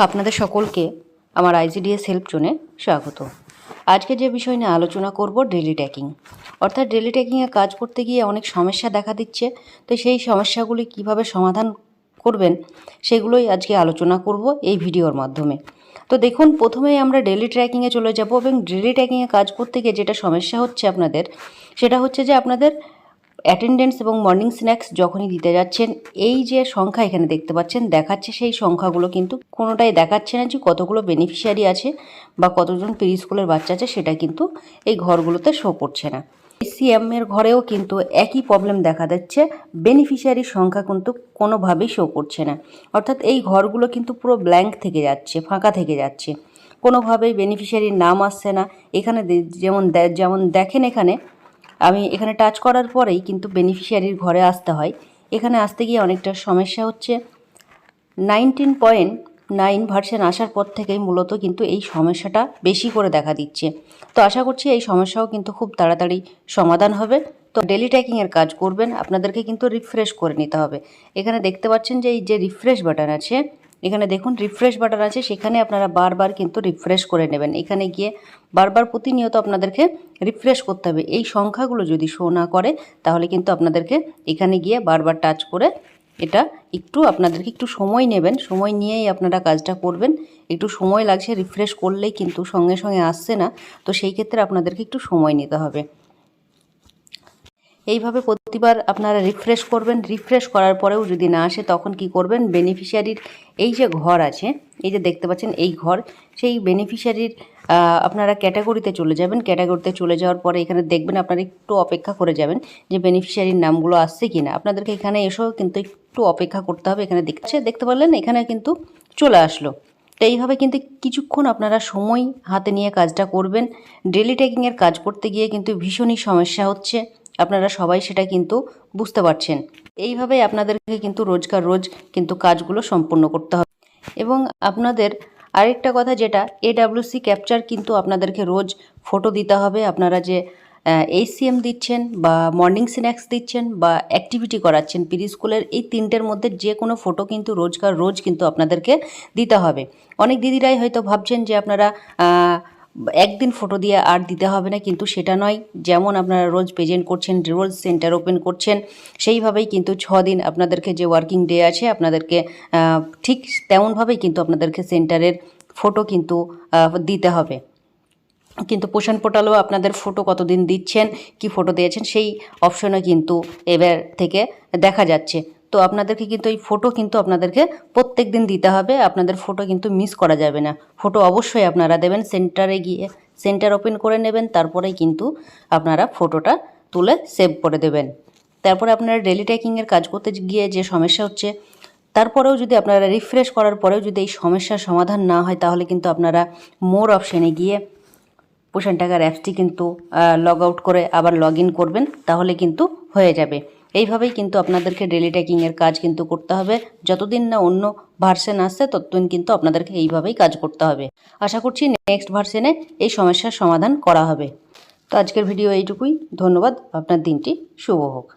আপনাদের সকলকে আমার আইজিডিএস হেল্প জোনে স্বাগত। আজকে যে বিষয় নিয়ে আলোচনা করব ডেলি ট্র্যাকিং, অর্থাৎ ডেলি ট্র্যাকিংয়ে কাজ করতে গিয়ে অনেক সমস্যা দেখা দিচ্ছে। তো সেই সমস্যাগুলি কিভাবে সমাধান করবেন সেগুলোই আজকে আলোচনা করব এই ভিডিওর মাধ্যমে। তো দেখুন, প্রথমেই আমরা ডেলি ট্র্যাকিংয়ে চলে যাব এবং ডেলি ট্র্যাকিংয়ে কাজ করতে গিয়ে যেটা সমস্যা হচ্ছে আপনাদের, সেটা হচ্ছে যে আপনাদের অ্যাটেন্ডেন্স এবং মর্নিং স্ন্যাক্স যখনই দিতে যাচ্ছেন, এই যে সংখ্যা এখানে দেখতে পাচ্ছেন দেখাচ্ছে, সেই সংখ্যাগুলো কিন্তু কোনোটাই দেখাচ্ছে না যে কতগুলো বেনিফিশিয়ারি আছে বা কতজন প্রি স্কুলের বাচ্চা আছে, সেটা কিন্তু এই ঘরগুলোতে শো করছে না। সিএম এর ঘরেও কিন্তু একই প্রবলেম দেখা যাচ্ছে, বেনিফিশিয়ারির সংখ্যা কিন্তু কোনোভাবেই শো করছে না। অর্থাৎ এই ঘরগুলো কিন্তু পুরো ব্ল্যাঙ্ক থেকে যাচ্ছে, ফাঁকা থেকে যাচ্ছে, কোনোভাবেই বেনিফিশিয়ারির নাম আসছে না। এখানে যেমন দেখেন, আমি এখানে টাচ করার পরেই কিন্তু বেনিফিশিয়ারির ঘরে আসতে হয়। এখানে আসতে গিয়ে অনেকটা সমস্যা হচ্ছে। 19.9 ভার্সন আসার পর থেকেই মূলত কিন্তু এই সমস্যাটা বেশি করে দেখা দিচ্ছে। তো আশা করছি এই সমস্যাও কিন্তু খুব তাড়াতাড়ি সমাধান হবে। তো ডেলি ট্র্যাকিংয়ের কাজ করবেন, আপনাদেরকে কিন্তু রিফ্রেশ করে নিতে হবে। এখানে দেখতে পাচ্ছেন যে এই যে রিফ্রেশ বাটন আছে, এখানে দেখুন রিফ্রেশ বাটন আছে, সেখানে আপনারা বারবার কিন্তু রিফ্রেশ করে নেবেন। এখানে গিয়ে বারবার প্রতিনিয়ত আপনাদেরকে রিফ্রেশ করতে হবে। এই সংখ্যাগুলো যদি শো না করে তাহলে কিন্তু আপনাদেরকে এখানে গিয়ে বারবার টাচ করে এটা আপনাদেরকে একটু সময় নেবেন, সময় নিয়েই আপনারা কাজটা করবেন। একটু সময় লাগছে, রিফ্রেশ করলেই কিন্তু সঙ্গে সঙ্গে আসছে না। তো সেই ক্ষেত্রে আপনাদেরকে একটু সময় নিতে হবে। এইভাবে প্রতিবার আপনারা রিফ্রেশ করবেন। রিফ্রেশ করার পরেও যদি না আসে তখন কি করবেন, বেনিফিশিয়ারির এই যে ঘর আছে, এই যে দেখতে পাচ্ছেন এই ঘর, সেই বেনিফিশিয়ারির আপনারা ক্যাটাগরিতে চলে যাবেন। ক্যাটাগরিতে চলে যাওয়ার পরে এখানে দেখবেন, আপনারা একটু অপেক্ষা করে যাবেন যে বেনিফিশিয়ারির নামগুলো আসছে কি না। আপনাদেরকে এখানে এসেও কিন্তু একটু অপেক্ষা করতে হবে। এখানে দেখতে পারলেন, এখানে কিন্তু চলে আসলো। তো এইভাবে কিন্তু কিছুক্ষণ আপনারা সময় হাতে নিয়ে কাজটা করবেন। ডেলি ট্র্যাকিংয়ের কাজ করতে গিয়ে কিন্তু ভীষণই সমস্যা হচ্ছে, আপনারা সবাই সেটা কিন্তু বুঝতে পারছেন। এইভাবেই আপনাদেরকে কিন্তু রোজ কিন্তু কাজগুলো সম্পূর্ণ করতে হবে। এবং আপনাদের আরেকটা কথা, যেটা AWC ক্যাপচার কিন্তু আপনাদেরকে রোজ ফটো দিতে হবে। আপনারা যে HCM দিচ্ছেন বা মর্নিং স্ন্যাক্স দিচ্ছেন বা অ্যাক্টিভিটি করাচ্ছেন প্রি স্কুলের, এই তিনটের মধ্যে যে কোনো ফটো কিন্তু রোজ কিন্তু আপনাদেরকে দিতে হবে। অনেক দিদিরাই হয়তো ভাবছেন যে আপনারা একদিন ফটো দিয়ে আর দিতে হবে না, কিন্তু সেটা নয়। যেমন আপনারা রোজ প্রেজেন্ট করছেন, রোজ সেন্টার ওপেন করছেন, সেইভাবেই কিন্তু 6 দিন আপনাদেরকে যে ওয়ার্কিং ডে আছে, আপনাদেরকে ঠিক তেমনভাবেই কিন্তু আপনাদেরকে সেন্টারের ফটো কিন্তু দিতে হবে। কিন্তু পোষণ পোর্টালেও আপনাদের ফটো কতদিন দিচ্ছেন, কি ফটো দিয়েছেন, সেই অপশনে কিন্তু এবার থেকে দেখা যাচ্ছে। তো আপনাদেরকে কিন্তু এই ফটো কিন্তু আপনাদেরকে প্রত্যেক দিন দিতে হবে। আপনাদের ফটো কিন্তু মিস করা যাবে না। ফটো অবশ্যই আপনারা দেবেন। সেন্টারে গিয়ে সেন্টার ওপেন করে নেবেন, তারপরেই কিন্তু আপনারা ফটোটা তুলে সেভ করে দেবেন। তারপরে আপনারা ডেলি ট্র্যাকিংয়ের কাজ করতে গিয়ে যে সমস্যা হচ্ছে, তারপরেও যদি আপনারা রিফ্রেশ করার পরেও যদি এই সমস্যার সমাধান না হয়, তাহলে কিন্তু আপনারা মোর অপশানে গিয়ে পোষণ টাকার অ্যাপসটি কিন্তু লগ আউট করে আবার লগ ইন করবেন, তাহলে কিন্তু হয়ে যাবে। এইভাবেই কিন্তু আপনাদেরকে ডেলি ট্র্যাকিংয়ের কাজ কিন্তু করতে হবে। যতদিন না অন্য ভার্সন আসছে ততদিন কিন্তু আপনাদেরকে এইভাবেই কাজ করতে হবে। আশা করছি নেক্সট ভার্সনে এই সমস্যার সমাধান করা হবে। তো আজকের ভিডিও এইটুকুই। ধন্যবাদ। আপনার দিনটি শুভ হোক।